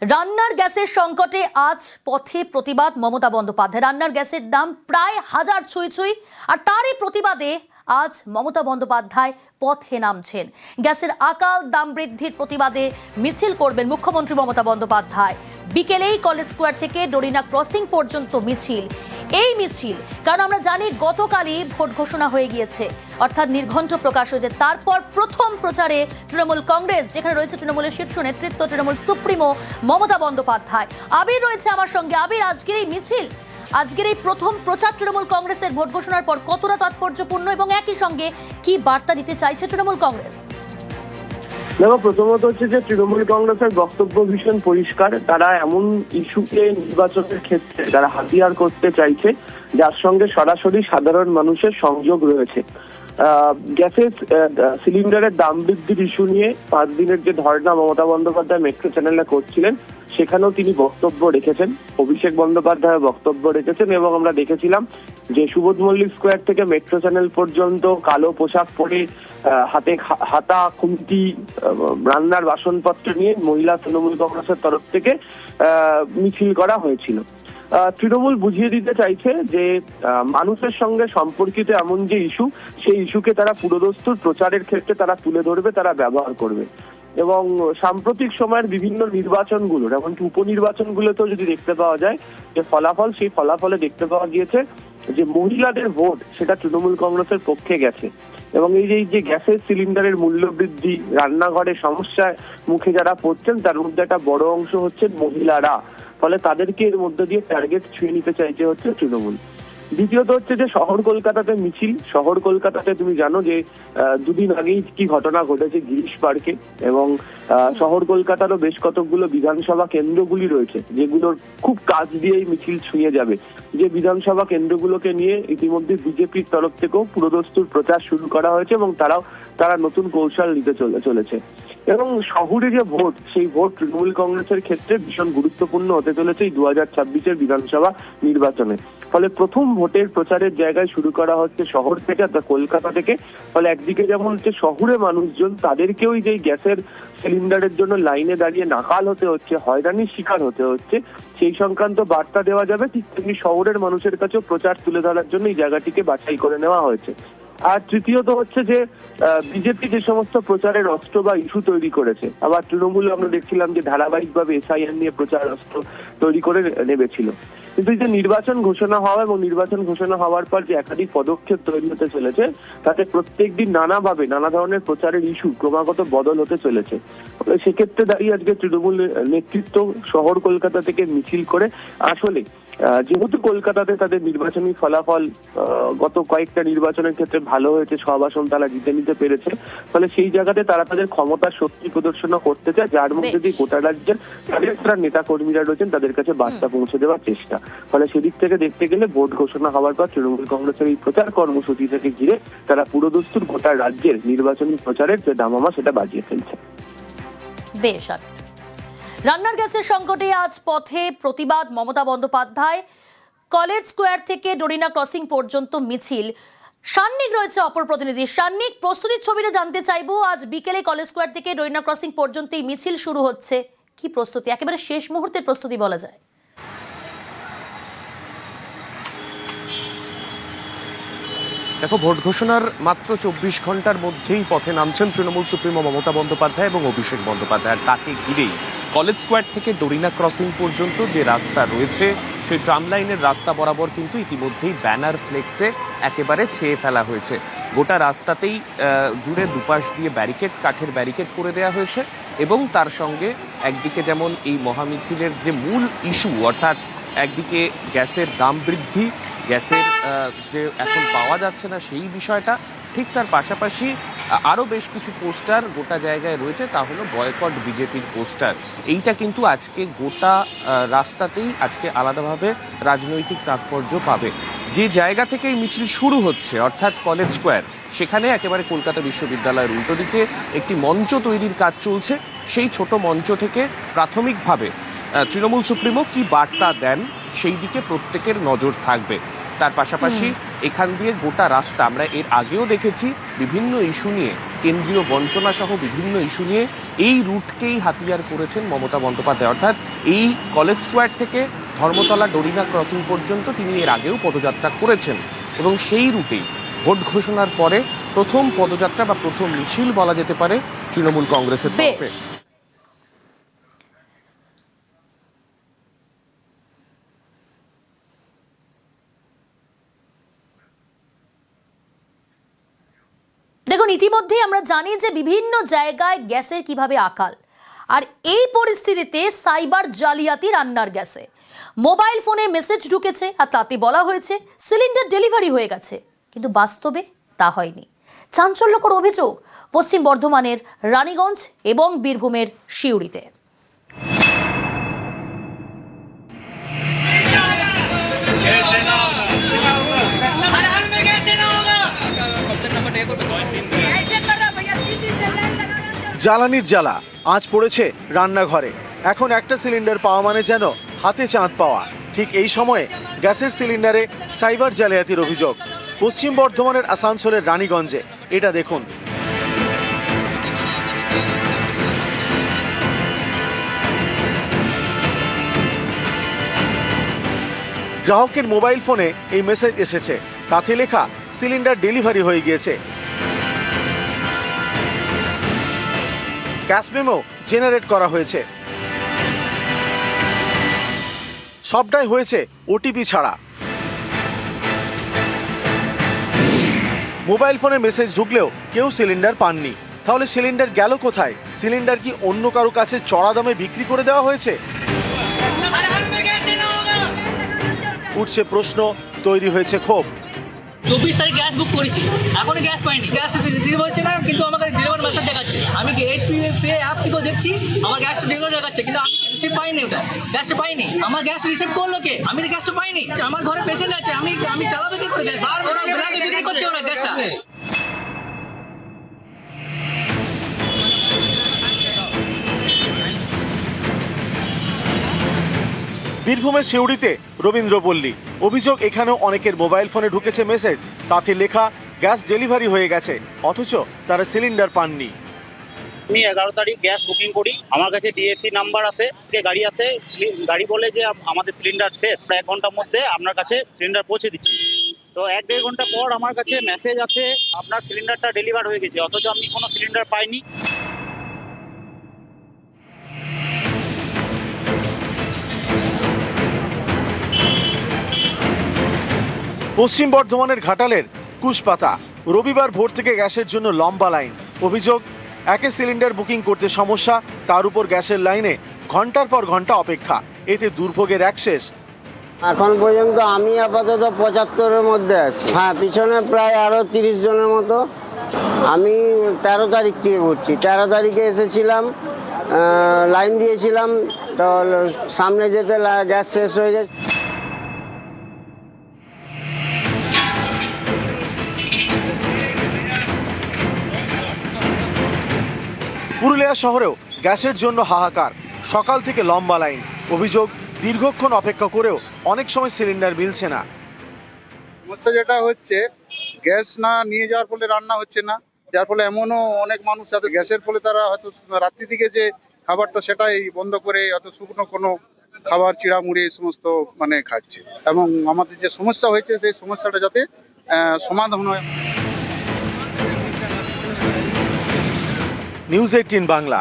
রান্নার গ্যাসের সংকটে আজ পথে প্রতিবাদ মমতা বন্দ্যোপাধ্যায়। রান্নার গ্যাসের দাম প্রায় 1000 ছুঁই ছুঁই, আর তারই প্রতিবাদে আজ মমতা বন্দ্যোপাধ্যায় পথে নামছেন। গ্যাসের আকাল দাম বৃদ্ধির প্রতিবাদে মিছিল করবেন মুখ্যমন্ত্রী মমতা বন্দ্যোপাধ্যায়। বিকেলেই কলেজ স্কোয়ার থেকে ডরিনা ক্রসিং পর্যন্ত মিছিল। এই মিছিল কারণ আমরা জানি গতকালই ভোট ঘোষণা হয়ে গিয়েছে, অর্থাৎ নির্ঘণ্ট প্রকাশ হয়েছে। তারপর প্রথম প্রচারে তৃণমূল কংগ্রেস, যেখানে রয়েছে তৃণমূলের শীর্ষ নেতৃত্ব, তৃণমূল সুপ্রিমো মমতা বন্দ্যোপাধ্যায়। আবির রয়েছে আমার সঙ্গে। আবির, আজকের এই মিছিল, আজকের এই প্রথম প্রচার তৃণমূল কংগ্রেসের ভোট ঘোষণার পর কতটা তাৎপর্যপূর্ণ এবং একই সঙ্গে কি বার্তা দিতে চাইছে তৃণমূল কংগ্রেস? দেখো, প্রথমত হচ্ছে যে তৃণমূল কংগ্রেসের বক্তব্য ভীষণ পরিষ্কার। তারা এমন ইস্যুকে নির্বাচনের ক্ষেত্রে তারা হাতিয়ার করতে চাইছে যার সঙ্গে সরাসরি সাধারণ মানুষের সংযোগ রয়েছে। গ্যাসের সিলিন্ডারের দাম বৃদ্ধির ইস্যু নিয়ে 5 দিনের যে ধর্ণা মমতা বন্দ্যোপাধ্যায় মেট্রো চ্যানেলে করছিলেন, সেখানেও তিনি বক্তব্য রেখেছেন। অভিষেক বন্দ্যোপাধ্যায় বক্তব্য রেখেছেন এবং আমরা দেখেছিলাম যে সুবোধ মল্লিক স্কোয়ার থেকে মেট্রো চ্যানেল পর্যন্ত কালো পোশাক পরে হাতে হাতা, খুন্তি, রান্নার বাসনপত্র নিয়ে মহিলা তৃণমূল কংগ্রেসের তরফ থেকে মিছিল করা হয়েছিল। তৃণমূল বুঝিয়ে দিতে চাইছে যে মানুষের সঙ্গে সম্পর্কিত এমন যে ইস্যু, সেই ইস্যুকে তারা পুরোদস্তুর প্রচারের ক্ষেত্রে তারা তুলে ধরবে, তারা ব্যবহার করবে। এবং সাম্প্রতিক সময়ের বিভিন্ন নির্বাচনগুলোর, এমনকি উপনির্বাচনগুলোতেও যদি দেখতে পাওয়া যায় যে ফলাফল, সেই ফলাফলে দেখতে পাওয়া গিয়েছে যে মহিলাদের ভোট সেটা তৃণমূল কংগ্রেসের পক্ষে গেছে। এবং এই যে গ্যাসের সিলিন্ডারের মূল্য বৃদ্ধি, রান্নাঘরে সমস্যার মুখে যারা পড়ছেন, তার মধ্যে একটা বড় অংশ হচ্ছে মহিলারা। ফলে তাদেরকে এর মধ্যে দিয়ে টার্গেট ছুঁয়ে নিতে চাইছে হচ্ছে তৃণমূল। দ্বিতীয়ত হচ্ছে যে শহর কলকাতাতে মিছিল। শহর কলকাতাতে তুমি জানো যে 2 দিন আগেই কি ঘটনা ঘটেছে গিরিশ পার্কে, এবং শহর কলকাতারও বেশ কতগুলো বিধানসভা কেন্দ্রগুলি রয়েছে যেগুলোর খুব কাছ দিয়েই মিছিল ছুঁয়ে যাবে। যে বিধানসভা কেন্দ্রগুলোকে নিয়ে ইতিমধ্যে বিজেপির তরফ থেকেও পুরোদস্তুর প্রচার শুরু করা হয়েছে এবং তারা নতুন কৌশল নিতে চলেছে। এবং শহরে যে ভোট, সেই ভোট তৃণমূল কংগ্রেসের ক্ষেত্রে ভীষণ গুরুত্বপূর্ণ হতে চলেছে এই 2026-এর বিধানসভা নির্বাচনে। ফলে প্রথম ভোটের প্রচারের জায়গায় শুরু করা হচ্ছে শহর থেকে, অর্থাৎ কলকাতা থেকে। ফলে একদিকে যেমন হচ্ছে শহুরে মানুষজন, তাদেরকেও যে গ্যাসের সিলিন্ডারের জন্য লাইনে দাঁড়িয়ে নাকাল হতে হচ্ছে, হয়রানির শিকার হতে হচ্ছে, সেই সংক্রান্ত বার্তা দেওয়া যাবে। ঠিক তেমনি শহরের মানুষের কাছেও প্রচার তুলে ধরার জন্য এই জায়গাটিকে বাছাই করে নেওয়া হয়েছে। আর তৃতীয়ত হচ্ছে যে বিজেপি যে সমস্ত প্রচারের অস্ত্র বা ইস্যু তৈরি করেছে, আবার তৃণমূল আমরা দেখছিলাম যে ধারাবাহিকভাবে এসআইআর নিয়ে প্রচার অস্ত্র তৈরি করে নেমেছিল। কিন্তু এই যে নির্বাচন ঘোষণা হওয়া এবং নির্বাচন ঘোষণা হওয়ার পর যে একাধিক পদক্ষেপ তৈরি হতে চলেছে, তাতে প্রত্যেকদিন নানাভাবে নানা ধরনের প্রচারের ইস্যু ক্রমাগত বদল হতে চলেছে। সেক্ষেত্রে দাঁড়িয়ে আজকে তৃণমূল নেতৃত্ব শহর কলকাতা থেকে মিছিল করে আসলে যেহেতু কলকাতাতে তাদের নির্বাচনী ফলাফল গত কয়েকটা নির্বাচনের ক্ষেত্রে ভালো হয়েছে, 6 আসন তারা জিতে নিতে পেরেছে, ফলে সেই জায়গাতে তারা তাদের ক্ষমতার শক্তি প্রদর্শন করতে চায়, যার মধ্যে দিয়ে গোটা রাজ্যের যারা নেতা কর্মীরা রয়েছেন তাদের কাছে বার্তা পৌঁছে দেওয়ার চেষ্টা। ফলে সেদিক থেকে দেখতে গেলে ভোট ঘোষণা হওয়ার পর তৃণমূল কংগ্রেসের এই প্রচার কর্মসূচি থেকে ঘিরে তারা পুরোদস্তুর গোটা রাজ্যের নির্বাচনী প্রচারের যে দামামা সেটা বাজিয়ে ফেলছে। বেশ। রান্নার গ্যাসের সংকটে আজ পথে প্রতিবাদ মমতা বন্দ্যোপাধ্যায়। কলেজ স্কোয়ার থেকে ডরিনা ক্রসিং পর্যন্ত মিছিল। সান্নিক রয়েছে অপর প্রতিনিধি। সান্নিক, প্রস্তুতির ছবিটা জানতে চাইবো। আজ বিকেলে কলেজ স্কোয়ার থেকে ডরিনা ক্রসিং পর্যন্ত এই মিছিল শুরু হচ্ছে, কি প্রস্তুতি? একেবারে শেষ মুহূর্তের প্রস্তুতি বলা যায়। দেখো, ভোট ঘোষণার মাত্র 24 ঘন্টার মধ্যেই পথে নামছেন তৃণমূল সুপ্রিমো মমতা বন্দ্যোপাধ্যায় এবং অভিষেক বন্দ্যোপাধ্যায়। তাকে ঘিরেই কলেজ স্কোয়ার থেকে ডরিনা ক্রসিং পর্যন্ত যে রাস্তা রয়েছে, সেই ট্রাম লাইনের রাস্তা বরাবর কিন্তু ইতিমধ্যেই ব্যানার ফ্লেক্সে একেবারে ছেয়ে ফেলা হয়েছে। গোটা রাস্তাতেই জুড়ে দুপাশ দিয়ে ব্যারিকেড, কাঠের ব্যারিকেড করে দেওয়া হয়েছে। এবং তার সঙ্গে একদিকে যেমন এই মহামিছিলের যে মূল ইস্যু, অর্থাৎ একদিকে গ্যাসের দাম বৃদ্ধি, গ্যাসের যে এখন পাওয়া যাচ্ছে না সেই বিষয়টা, ঠিক তার পাশাপাশি আরও বেশ কিছু পোস্টার গোটা জায়গায় রয়েছে, তা হলো বয়কট বিজেপির পোস্টার। এইটা কিন্তু আজকে গোটা রাস্তাতেই আজকে আলাদাভাবে রাজনৈতিক তাৎপর্য পাবে। যে জায়গা থেকে এই মিছিল শুরু হচ্ছে, অর্থাৎ কলেজ স্কোয়ার, সেখানে একেবারে কলকাতা বিশ্ববিদ্যালয়ের উল্টো দিকে একটি মঞ্চ তৈরির কাজ চলছে। সেই ছোট মঞ্চ থেকে প্রাথমিকভাবে তৃণমূল সুপ্রিমো কি বার্তা দেন, সেই দিকে প্রত্যেকের নজর থাকবে। তার পাশাপাশি এখান দিয়ে গোটা রাস্তা আমরা এর আগেও দেখেছি বিভিন্ন ইস্যু নিয়ে কেন্দ্রীয় বঞ্চনা সহ বিভিন্ন ইস্যু নিয়ে এই রুটকেই হাতিয়ার করেছেন মমতা বন্দ্যোপাধ্যায়। অর্থাৎ এই কলেজ স্কোয়ার থেকে ধর্মতলা ডরিনা ক্রসিং পর্যন্ত তিনি এর আগেও পদযাত্রা করেছেন এবং সেই রুটেই ভোট ঘোষণার পরে প্রথম পদযাত্রা বা প্রথম মিছিল বলা যেতে পারে তৃণমূল কংগ্রেসের তরফে। দেখুন, ইতিমধ্যেই আমরা জানি যে বিভিন্ন জায়গায় গ্যাসের কিভাবে আকাল, আর এই পরিস্থিতিতে সাইবার জালিয়াতি রান্নার গ্যাসে মোবাইল ফোনে মেসেজ ঢুকেছে আর তাতে বলা হয়েছে সিলিন্ডার ডেলিভারি হয়ে গেছে, কিন্তু বাস্তবে তা হয়নি। চাঞ্চল্যকর অভিযোগ পশ্চিম বর্ধমানের রানীগঞ্জ এবং বীরভূমের সিউড়িতে। জ্বালানির জ্বালা আঁচ পড়েছে রান্নাঘরে। এখন একটা সিলিন্ডার পাওয়া মানে যেন হাতে চাঁদ পাওয়া। ঠিক এই সময়ে গ্যাসের সিলিন্ডারে সাইবার জালিয়াতির অভিযোগ পশ্চিম বর্ধমানের আসানসোলের রানীগঞ্জে। এটা দেখুন, গ্রাহকের মোবাইল ফোনে এই মেসেজ এসেছে, তাতে লেখা সিলিন্ডার ডেলিভারি হয়ে গিয়েছে। গ্যাস মেমো জেনারেট করা হয়েছে, সবটাই হয়েছে ওটিপি ছাড়া। মোবাইল ফোনে মেসেজ ঢুকলেও কেউ সিলিন্ডার পাননি। তাহলে সিলিন্ডার গেল কোথায়? সিলিন্ডার কি অন্য কারো কাছে চড়া দামে বিক্রি করে দেওয়া হয়েছে? উঠছে প্রশ্ন, তৈরি হয়েছে ক্ষোভ। 24 তারিখ গ্যাস বুক করেছি, এখনো গ্যাস পাইনি। গ্যাসটা রিসিভ হচ্ছে না, কিন্তু আমাকে ডেলিভারি মেসেজ দেখাচ্ছে। আমি এইচপি পে অ্যাপ থেকেও দেখছি আমার গ্যাসটা ডেলিভারি দেখাচ্ছে, কিন্তু আমি রিসিভ পাইনি। ওটা গ্যাসটা পাইনি। আমার গ্যাসটা রিসিভ করলো কে? আমি তো গ্যাসটা পাইনি। আমার ঘরে পেশেন্ট আছে, আমি চালাবো কি করে গ্যাস? ওরা ব্ল্যাকে বিক্রি করছে ওরা গ্যাসটা। বীরভূমের সিউড়িতে রবীন্দ্রপল্লী। অভিযোগ এখানেও অনেকের মোবাইল ফোনে ঢুকেছে মেসেজ, তাতে লেখা গ্যাস ডেলিভারি হয়ে গেছে, অথচ তারা সিলিন্ডার পাননি। আমি 11 তারিখ গ্যাস বুকিং করি, আমার কাছে ডিএসসি নাম্বার আছে, গাড়ি আছে, গাড়ি বলে যে আমাদের সিলিন্ডার শেষ, 1 ঘন্টার মধ্যে আপনার কাছে সিলিন্ডার পৌঁছে দিচ্ছি। তো 1-1.5 ঘন্টা পর আমার কাছে মেসেজ আছে আপনার সিলিন্ডারটা ডেলিভার হয়ে গেছে, অথচ আমি কোনো সিলিন্ডার পাইনি। পশ্চিম বর্ধমানের ঘাটালের কুশপাতা। রবিবার ভোর থেকে গ্যাসের জন্য লম্বা লাইন। অভিযোগ, একে সিলিন্ডার বুকিং করতে সমস্যা, তার উপর গ্যাসের লাইনে ঘন্টার পর ঘন্টা অপেক্ষা। এতে দুর্ভোগের এক শেষ। এখন পর্যন্ত আমি আপাতত 75-এর মধ্যে আছি। হ্যাঁ, পিছনে প্রায় আরও 30 জনের মতো। আমি 13 তারিখ থেকে করছি। 13 তারিখে এসেছিলাম, লাইন দিয়েছিলাম, তো সামনে যেতে গ্যাস শেষ হয়ে গেছে। পুরুলিয়া শহরেও গ্যাসের জন্য হাহাকার। সকাল থেকে লম্বা লাইন। অভিযোগ, দীর্ঘক্ষণ অপেক্ষা করেও অনেক সময় সিলিন্ডার মিলছে না। সমস্যা যেটা হচ্ছে, গ্যাস না নিয়ে যাওয়ার ফলে রান্না হচ্ছে না, যার ফলে এমনও অনেক মানুষ যাতে গ্যাসের ফলে তারা হয়তো রাত্রি থেকে যে খাবারটা সেটাই বন্ধ করে হয়তো শুকনো কোনো খাবার, চিড়ামুড়ি এই সমস্ত খাচ্ছে। এবং আমাদের যে সমস্যা হয়েছে সেই সমস্যাটা যাতে সমাধান হয়। নিউজ 18 বাংলা।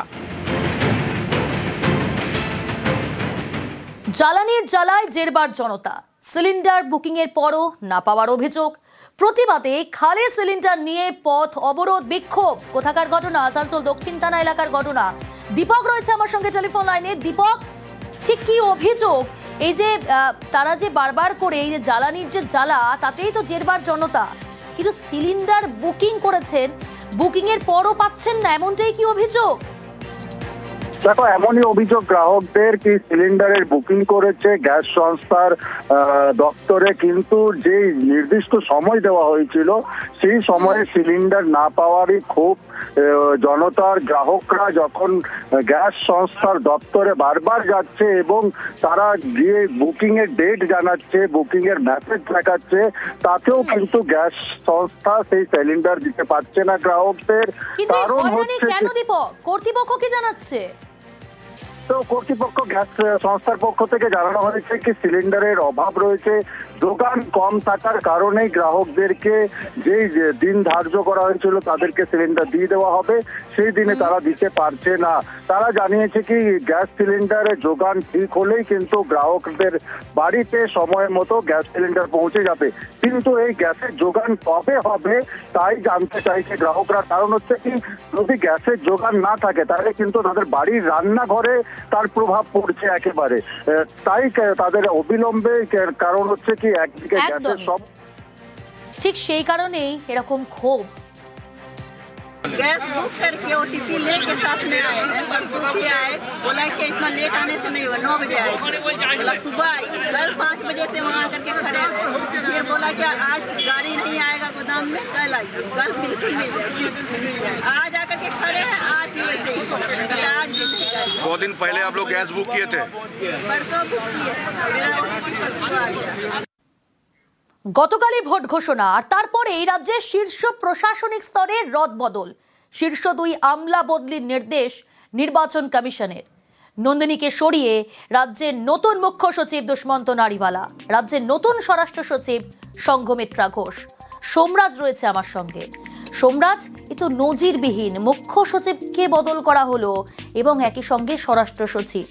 জ্বালানির জ্বালায় জেরবার জনতা। সিলিন্ডার বুকিং এর পরও না পাওয়ার অভিযোগ। প্রতিবাদে খালি সিলিন্ডার নিয়ে পথ অবরোধ, বিক্ষোভ। কোথাকার ঘটনা? আসানসোল দক্ষিণ থানা এলাকার ঘটনা। দীপক রয়েছে আমার সঙ্গে টেলিফোন লাইনে। দীপক, ঠিক কি অভিযোগ? এই যে তারা যে বারবার করে এই যে জ্বালানির যে জ্বালা, তাতেই তো জেরবার জনতা, কিন্তু সিলিন্ডার বুকিং করেছেন, বুকিং এর পরও পাচ্ছেন না, এমনটাই কি অভিযোগ? দেখো, এমনই অভিযোগ গ্রাহকদের, কি সিলিন্ডারের বুকিং করেছে গ্যাস সংস্থার দপ্তরে, কিন্তু যে নির্দিষ্ট সময় দেওয়া হয়েছিল সেই সময়ে সিলিন্ডার না পাওয়ারই ক্ষোভ জনতার গ্রাহকরা যখন গ্যাস সংস্থার দপ্তরে বারবার যাচ্ছে এবং তারা গিয়ে বুকিং এর ডেট জানাচ্ছে, বুকিং এর মেসেজ দেখাচ্ছে, তাতেও কিন্তু গ্যাস সংস্থা সেই সিলিন্ডার দিতে পারছে না গ্রাহকদের। কিন্তু এই কারণ হয়রানি হচ্ছে কেন দীপক? কর্তৃপক্ষ কি জানাচ্ছে? তো কর্তৃপক্ষ গ্যাস সংস্থার পক্ষ থেকে জানানো হয়েছে কি সিলিন্ডারের অভাব রয়েছে, দোকান কম থাকার কারণেই গ্রাহকদেরকে যেই দিন ধার্য করা হয়েছিল তাদেরকে সিলিন্ডার দিয়ে দেওয়া হবে, সেই দিনে তারা দিতে পারছে না। তারা জানিয়েছে কি গ্যাস সিলিন্ডারের যোগান ঠিক হলেই কিন্তু গ্রাহকদের বাড়িতে সময় মতো গ্যাস সিলিন্ডার পৌঁছে যাবে, কিন্তু এই গ্যাসের যোগান কবে হবে তাই জানতে চাইছে গ্রাহকরা। কারণ হচ্ছে কি যদি গ্যাসের যোগান না থাকে তাহলে কিন্তু তাদের বাড়ির রান্নাঘরে তার প্রভাব পড়ছে একেবারে, তাই তাদের অবিলম্বে, কারণ হচ্ছে কি একদিকে গ্যাসের সব ঠিক সেই কারণেই এরকম ক্ষোভ। गैस बुक करके OTP लेके साथ में आए हैं, परसों भी आए, बोला कि इतना लेट आने से नहीं हुआ, 9 बजे आए, बोला सुबह आई, कल 5 बजे से वहाँ करके खड़े हैं, फिर बोला कि आज गाड़ी नहीं आएगा गोदाम में, कल आइए, कल बिल्कुल मिल जाए, आज आकर के खड़े हैं, आज ऐसे ही, आज भी नहीं आए। 2 दिन पहले आप लोग गैस बुक किए थे? परसों बुक किए, मेरा OTP परसों आ गया। গতকালই ভোট ঘোষণা আর তারপরে এই রাজ্যের শীর্ষ প্রশাসনিক স্তরে রদবদল। শীর্ষ 2 আমলা বদলির নির্দেশ নির্বাচন কমিশনের। নন্দিনীকে সরিয়ে রাজ্যের নতুন মুখ্য সচিব দুষ্মন্ত নারিওয়ালা, রাজ্যের নতুন স্বরাষ্ট্র সচিব সংঘমিত্রা ঘোষ। সোমরাজ রয়েছে আমার সঙ্গে। সোমরাজ, এ তো নজিরবিহীন, মুখ্য সচিবকে বদল করা হলো এবং একই সঙ্গে স্বরাষ্ট্র সচিব।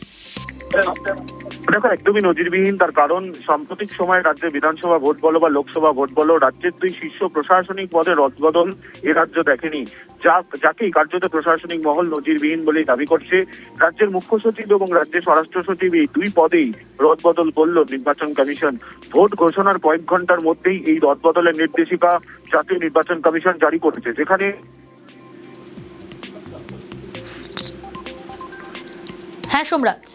দেখো একদমই নজিরবিহীন, তার কারণ সাম্প্রতিক সময়ে রাজ্যে বিধানসভা ভোট বলো বা লোকসভা ভোট বলো, রাজ্যের 2 শীর্ষ প্রশাসনিক পদে রদবদল এ রাজ্য দেখেনি, যাকেই কার্যত প্রশাসনিক মহল নজিরবিহীন বলেই দাবি করছে। রাজ্যের মুখ্য সচিব এবং রাজ্যের স্বরাষ্ট্র সচিব এই 2 পদেই রদবদল করল নির্বাচন কমিশন। ভোট ঘোষণার কয়েক ঘন্টার মধ্যেই এই রদবদলের নির্দেশিকা জাতীয় নির্বাচন কমিশন জারি করেছে, যেখানে হ্যাঁ সোমরাজ,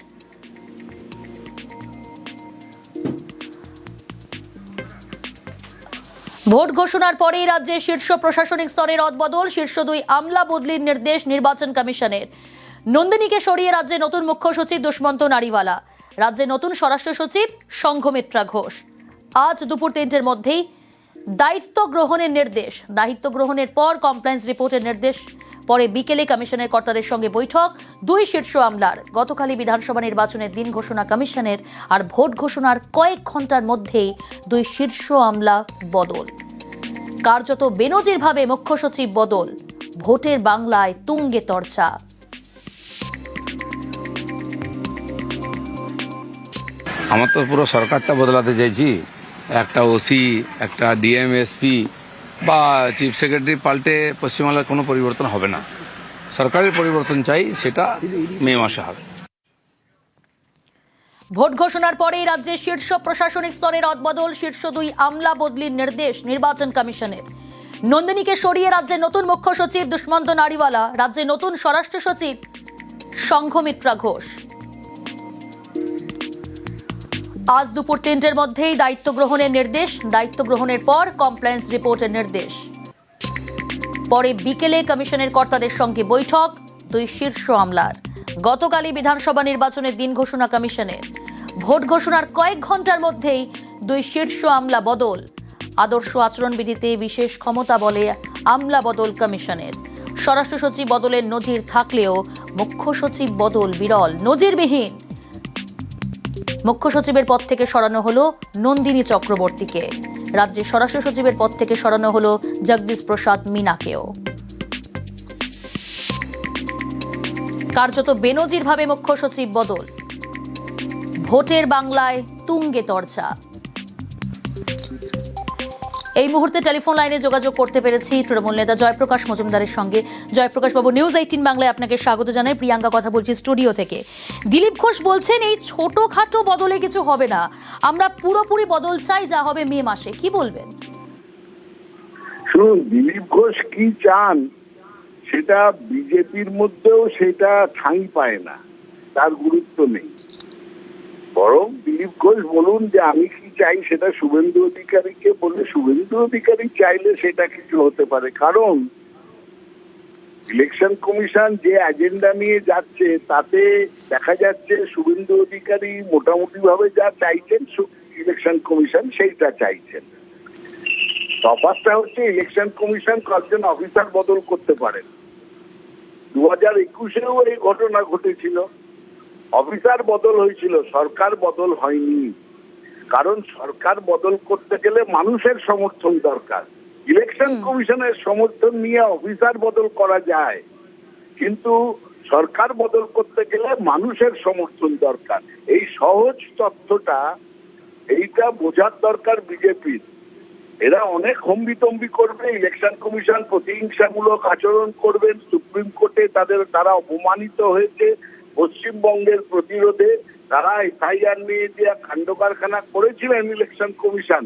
ভোট ঘোষণার পরেই রাজ্যের শীর্ষ প্রশাসনিক স্তরে রদবদল। শীর্ষ 2 আমলা বদলির নির্দেশ নির্বাচন কমিশনের। নন্দিনীকে সরিয়ে রাজ্যে নতুন মুখ্য সচিব দুষ্মন্ত নারিওয়ালা, রাজ্যে নতুন স্বরাষ্ট্র সচিব সংঘমিত্রা ঘোষ। আজ দুপুর 3টের মধ্যেই দায়িত্ব গ্রহণের নির্দেশ। দায়িত্ব গ্রহণের পর কমপ্লায়েন্স রিপোর্টের নির্দেশ, পরে বিকেলে কমিশনের কর্তাদের সঙ্গে বৈঠক 2 শীর্ষ আমলার। গতকালই বিধানসভা নির্বাচনের দিন ঘোষণা কমিশনের, আর ভোট ঘোষণার কয়েক ঘন্টার মধ্যেই 2 শীর্ষ আমলা বদল। কার্যত বেনজিরভাবে মুখ্য সচিব বদল। ভোটের বাংলায় তুঙ্গে তরচা। আমার তো পুরো সরকারটা বদলাতে চাইছি, একটা ওসি, একটা ডিএমএসপি বা চিফ সেক্রেটারি পাল্টে পশ্চিমবাংলার কোনো পরিবর্তন হবে না। সরকারের পরিবর্তন চাই, সেটা মে মাসে হবে। ভোট ঘোষণার পরেই রাজ্যের শীর্ষ প্রশাসনিক স্তরে রদবদল। শীর্ষ 2 আমলা বদলির নির্দেশ নির্বাচন কমিশনের। নন্দিনীকে সরিয়ে রাজ্যের নতুন মুখ্য সচিব দুষ্মন্ত নারিওয়ালা, রাজ্যের নতুন স্বরাষ্ট্র সচিব সংঘমিত্রা ঘোষ। আজ দুপুর 3টের মধ্যেই দায়িত্ব গ্রহণের নির্দেশ। দায়িত্ব গ্রহণের পর কমপ্লায়েন্স রিপোর্টের নির্দেশ, পরে বিকেলে কমিশনের কর্তাদের সঙ্গে বৈঠক 2 শীর্ষ আমলার। গতকালই বিধানসভা নির্বাচনের দিন ঘোষণা কমিশনের। ভোট ঘোষণার কয়েক ঘন্টার মধ্যেই 2 শীর্ষ আমলা বদল। আদর্শ আচরণবিধিতে বিশেষ ক্ষমতা বলে আমলা বদল কমিশনের। স্বরাষ্ট্র সচিব বদলের নজির থাকলেও মুখ্য সচিব বদল বিরল, নজিরবিহীন। মুখ্য সচিবের পদ থেকে সরানো হলো নন্দিনী চক্রবর্তীকে। রাজ্যের স্বরাষ্ট্র সচিবের পদ থেকে সরানো হলো জগদীশ প্রসাদ মিনাকেও। কার্যত বেনজিরভাবে মুখ্য সচিব বদল। ভোটের বাংলায় তুঙ্গে তরচা। এই মুহূর্তে টেলিফোন লাইনে যোগাযোগ করতে পেরেছি তৃণমূল নেতা জয়প্রকাশ মজুমদারের সঙ্গে। জয়প্রকাশ বাবু, নিউজ 18 বাংলায় আপনাকে স্বাগত জানাই। প্রিয়াঙ্কা কথা বলছি স্টুডিও থেকে। দিলীপ ঘোষ বলছেন এই ছোটখাটো বদলে কিছু হবে না, আমরা পুরোপুরি বদল চাই, যা হবে মে মাসে। কি বলবেন? শুনুন, দিলীপ ঘোষ কি চান সেটা বিজেপির মধ্যেও সেটা ঠাঁই পায় না, তার গুরুত্ব নেই। বরং দিলীপ ঘোষ বলুন যে আমি কি চাই, সেটা শুভেন্দু অধিকারীকে বলে শুভেন্দু অধিকারী চাইলে সেটা কিছু হতে পারে। কারণ ইলেকশন কমিশন যে এজেন্ডা নিয়ে যাচ্ছে তাতে দেখা যাচ্ছে শুভেন্দু অধিকারী মোটামুটি ভাবে যা চাইছেন ইলেকশন কমিশন সেইটা চাইছেন। তফাৎটা হচ্ছে ইলেকশন কমিশন কয়েকজন অফিসার বদল করতে পারেন। 2021-এও এই ঘটনা ঘটেছিল, অফিসার বদল হয়েছিল, সরকার বদল হয়নি। কারণ সরকার বদল করতে গেলে মানুষের সমর্থন দরকার। ইলেকশন কমিশনের সমর্থন নিয়ে অফিসার বদল করা যায়, কিন্তু সরকার বদল করতে গেলে মানুষের সমর্থন দরকার। এই সহজ তথ্যটা এইটা বোঝার দরকার বিজেপির। এরা অনেক হম্বিতম্বি করবে, ইলেকশন কমিশন প্রতিহিংসামূলক আচরণ করবেন, সুপ্রিম কোর্টে তারা অপমানিত হয়েছে, পশ্চিমবঙ্গের প্রতিরোধে তারা এফআইআর নিয়ে যে কাণ্ড কারখানা করেছিলেন ইলেকশন কমিশন,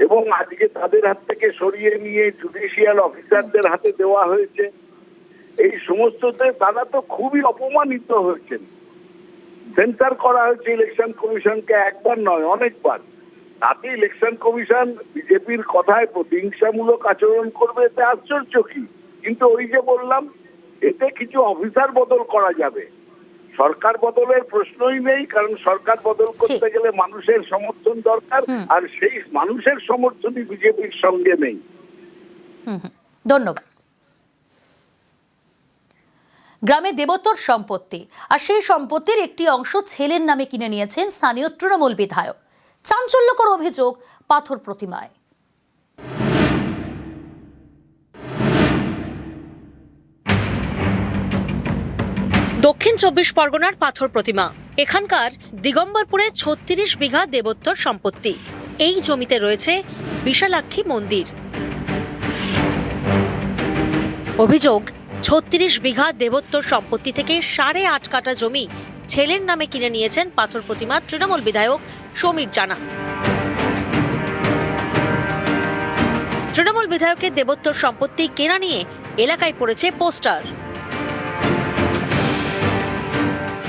এবং আজকে তাদের হাত থেকে সরিয়ে নিয়ে জুডিশিয়াল অফিসারদের হাতে দেওয়া হয়েছে। এই সমস্ততে তারা তো খুবই অপমানিত হয়েছেন। সেন্সার করা হয়েছে ইলেকশন কমিশনকে, একবার নয় অনেকবার। তাতে ইলেকশন কমিশন বিজেপির কথায় প্রতিহিংসামূলক আচরণ করবে, এতে আশ্চর্য কি? কিন্তু ওই যে বললাম, এতে কিছু অফিসার বদল করা যাবে, সরকার বদলের প্রশ্নই নেই। কারণ সরকার বদল করতে গেলে মানুষের সমর্থন দরকার, আর সেই মানুষের সমর্থনই বিজেপির সঙ্গে নেই। ধন্যবাদ। গ্রামে দেবত্বর সম্পত্তি, আর সেই সম্পত্তির একটি অংশ ছেলের নামে কিনে নিয়েছেন স্থানীয় তৃণমূল বিধায়ক। চাঞ্চল্যকর অভিযোগ পাথর প্রতিমায়। দক্ষিণ 24 পরগনার পাথর প্রতিমা। এখানকার দিগম্বরপুরে 36 বিঘা দেবোত্তর সম্পত্তি। এই জমিতে রয়েছে বিশালাক্ষী মন্দির। অভিযোগ, 36 বিঘা দেবোত্তর সম্পত্তি থেকে 8.5 কাঠা জমি ছেলের নামে কিনে নিয়েছেন পাথর প্রতিমা তৃণমূল বিধায়ক সমীর জানা। তৃণমূল বিধায়কের দেবোত্তর সম্পত্তি কেনা নিয়ে এলাকায় পড়েছে পোস্টার।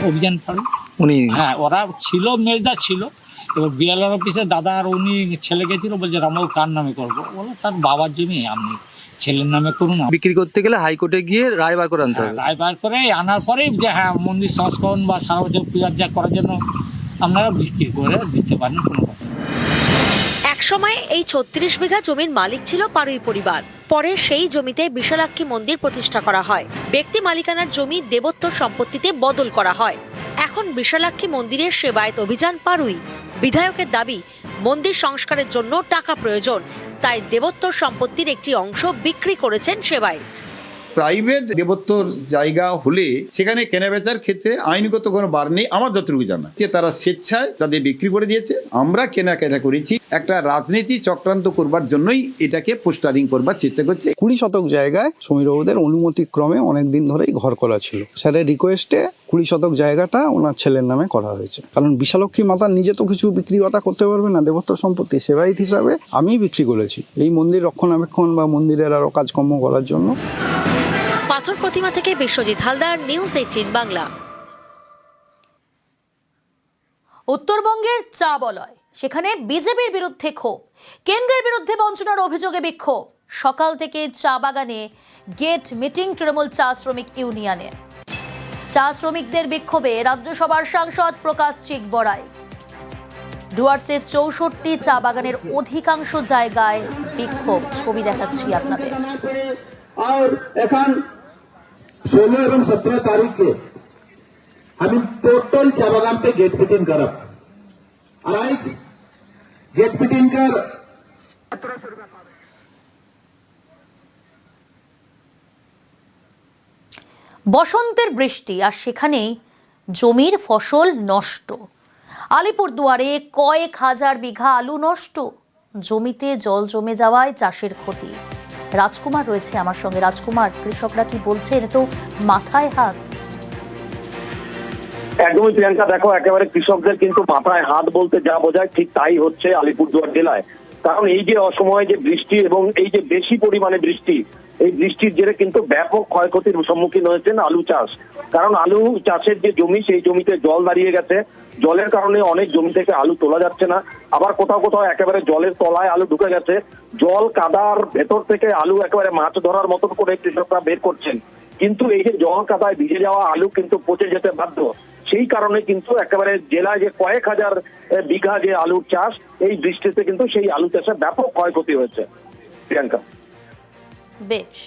অভিযান উনি ওরা ছিল, মেজদা ছিল। এবার বিএলআর অফিসে দাদা আর উনি ছেলে গেছিল, বলছে রামবাবু কার নামে করবো? বলো তার বাবার জমি, আপনি ছেলের নামে করুন। বিক্রি করতে গেলে হাইকোর্টে গিয়ে রায় বার করে আনতে হবে। রায় বার করে আনার পরেই যে হ্যাঁ মন্দির সংস্করণ বা সারা বছর পূজা যা করার জন্য আপনারা বিক্রি করে দিতে পারেন, কোনো কথা। একসময় এই 36 বিঘা জমির মালিক ছিল পাড়ুই পরিবার। পরে সেই জমিতে বিশালাক্ষী মন্দির প্রতিষ্ঠা করা হয়। ব্যক্তি মালিকানার জমি দেবোত্তর সম্পত্তিতে বদল করা হয়। এখন বিশালাক্ষী মন্দিরের সেবায়ত অভিযান পাড়ুই। বিধায়কের দাবি, মন্দির সংস্কারের জন্য টাকা প্রয়োজন, তাই দেবোত্তর সম্পত্তির একটি অংশ বিক্রি করেছেন সেবায়ত। প্রাইভেট দেবোত্তর জায়গা হলে সেখানে কেনাবেচার ক্ষেত্রে আইনগত কোনো বার নেই আমার যতটুকু জানা, যে তারা স্বেচ্ছায় তাদের বিক্রি করে দিয়েছে। আমরা কেনাকাটা করেছি, একটা রাজনীতি চক্রান্ত করবার জন্যই এটাকে পোস্টারিং করবার চেষ্টা করছে। 20 শতক জায়গায় সমীরবাবুদের অনুমতিক্রমে অনেকদিন ধরেই ঘর করা ছিল। স্যারের রিকোয়েস্টে 20 শতক জায়গাটা ওনার ছেলের নামে করা হয়েছে। কারণ বিশালক্ষী মাতা নিজে তো কিছু বিক্রি বাটা করতে পারবে না, দেবোত্তর সম্পত্তি সেবায়িত হিসাবে আমি বিক্রি করেছি এই মন্দির রক্ষণাবেক্ষণ বা মন্দিরের আরো কাজকর্ম করার জন্য। পাথর প্রতিমা থেকে বিশ্বজিৎ হালদার, নিউজ 18 বাংলা। উত্তরবঙ্গের চা বলয়, সেখানে বিজেপির বিরুদ্ধে ক্ষোভ, কেন্দ্রের বিরুদ্ধে বঞ্চনার অভিযোগে বিক্ষোভ। সকাল থেকে চা বাগানে গেট মিটিং তৃণমূল চা শ্রমিক ইউনিয়নে। চা শ্রমিকদের বিক্ষোভে রাজ্যসভার সাংসদ প্রকাশ চিকবড়াই। ডুয়ার্সের 64টি চা বাগানের অধিকাংশ জায়গায় বিক্ষোভ, ছবি দেখাচ্ছি আপনাদের। और এখন 16 এবং 17 তারিখে আমি টোটাল চা বাগান पे गेट फिटिंग करब। आज गेट फिटिंग कर বসন্তের বৃষ্টি, আর সেখানেই জমির ফসল নষ্ট। আলিপুরদুয়ারে কয়েক হাজার বিঘা আলু নষ্ট, জমিতে জল জমে যাওয়ায় চাষের ক্ষতি। রাজকুমার রয়েছে আমার সঙ্গে। রাজকুমার, কৃষকরা কি বলছেন? তো মাথায় হাত। একদমই প্রিয়াঙ্কা, দেখো একেবারে কৃষকদের কিন্তু মাথায় হাত বলতে যা বোঝায় ঠিক তাই হচ্ছে আলিপুরদুয়ার জেলায়। কারণ এই যে অসময়ে যে বৃষ্টি এবং এই যে বেশি পরিমাণে বৃষ্টি, এই বৃষ্টির জেরে কিন্তু ব্যাপক ক্ষয়ক্ষতির সম্মুখীন হয়েছেন আলু চাষ। কারণ আলু চাষের যে জমি, সেই জমিতে জল দাঁড়িয়ে গেছে, জলের কারণে অনেক জমি থেকে আলু তোলা যাচ্ছে না, আবার কোথাও কোথাও একেবারে জলের তলায় আলু ঢুকে গেছে। জল কাদার ভেতর থেকে আলু একেবারে মাছ ধরার মতন করে কৃষকরা বের করছেন, কিন্তু এই যে জল কাদায় ভিজে যাওয়া আলু কিন্তু পচে যেতে বাধ্য। সেই কারণে কিন্তু একেবারে জেলায় যে কয়েক হাজার বিঘা যে আলুর চাষ, এই বৃষ্টিতে কিন্তু সেই আলু চাষে ব্যাপক ক্ষয়ক্ষতি হয়েছে। প্রিয়াঙ্কা, বেশ।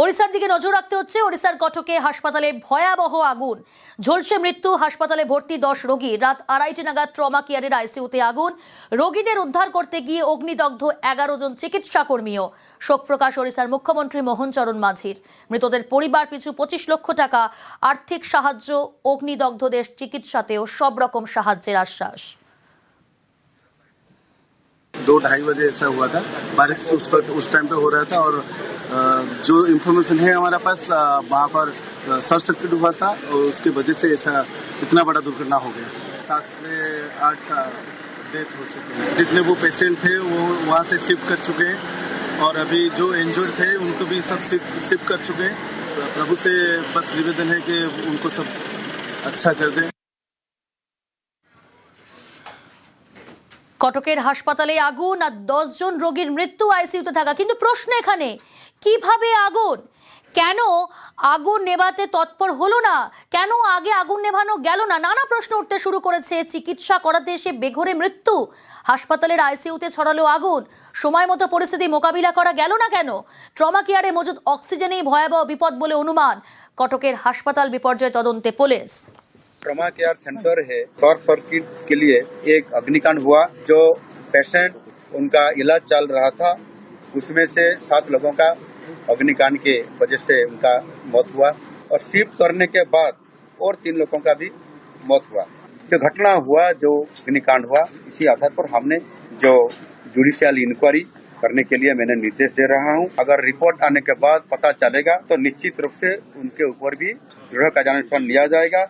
ওড়িশার দিকে নজর রাখতে হচ্ছে। ওড়িশার কটকে হাসপাতালে ভয়াবহ আগুন, ঝলসে মৃত্যু। হাসপাতালে ভর্তি 10 রোগী। রাত 2:30 নাগাদ ট্রমা কেয়ারের আইসিইউতে আগুন। রোগীদের উদ্ধার করতে গিয়ে অগ্নিদগ্ধ 11 জন চিকিৎসা কর্মীও। শোক প্রকাশ ওড়িশার মুখ্যমন্ত্রী মোহন চরণ মাঝির। মৃতদের পরিবার পিছু 25 লক্ষ টাকা আর্থিক সাহায্য, অগ্নিদগ্ধদের চিকিৎসাতেও সব রকম সাহায্যের আশ্বাস। 2-2:30 बजे ऐसा हुआ था। बारिश उस टाइम पे हो रहा था और जो इन्फॉर्मेशन है हमारे पास, वहाँ पर शॉर्ट सर्किट हुआ था और उसकी वजह से ऐसा इतना बड़ा दुर्घटना हो गया। 7 से 8 का डेथ हो चुके हैं। जितने वो पेशेंट थे वो वहाँ से शिफ्ट कर चुके हैं और अभी जो इंजर्ड थे उनको भी सब शिफ्ट कर चुके हैं। प्रभु से बस निवेदन है कि उनको सब अच्छा कर दें। কটকের হাসপাতালে আগুন আর 10 জন রোগীর মৃত্যু, আইসিইউতে থাকা। কিন্তু প্রশ্ন এখানে, কিভাবে আগুন, কেন আগুন নেভাতে তৎপর হলো না, কেন আগে আগুন নেভানো গেল না, নানা প্রশ্ন উঠতে শুরু করেছে। চিকিৎসা করাতে এসে বেঘোরে মৃত্যু, হাসপাতালের আইসিইউতে ছড়ালো আগুন, সময় মতো পরিস্থিতি মোকাবিলা করা গেল না কেন? ট্রমা কেয়ারে মজুদ অক্সিজেনেই ভয়াবহ বিপদ বলে অনুমান। কটকের হাসপাতাল বিপর্যয় তদন্তে পুলিশ। ट्रॉमा केयर सेंटर है, शॉर्ट सर्किट के लिए एक अग्निकांड हुआ। जो पेशेंट उनका इलाज चल रहा था, उसमें से 7 लोगों का अग्निकांड के वजह से उनका मौत हुआ और शिफ्ट करने के बाद और 3 लोगों का भी मौत हुआ। जो घटना हुआ, जो अग्निकांड हुआ, इसी आधार पर हमने जो जुडिशियल इंक्वायरी करने के लिए मैंने निर्देश दे रहा हूं। अगर रिपोर्ट आने के बाद पता चलेगा तो निश्चित रूप से उनके ऊपर भी दृढ़ कार्यान्वयन लिया जाएगा।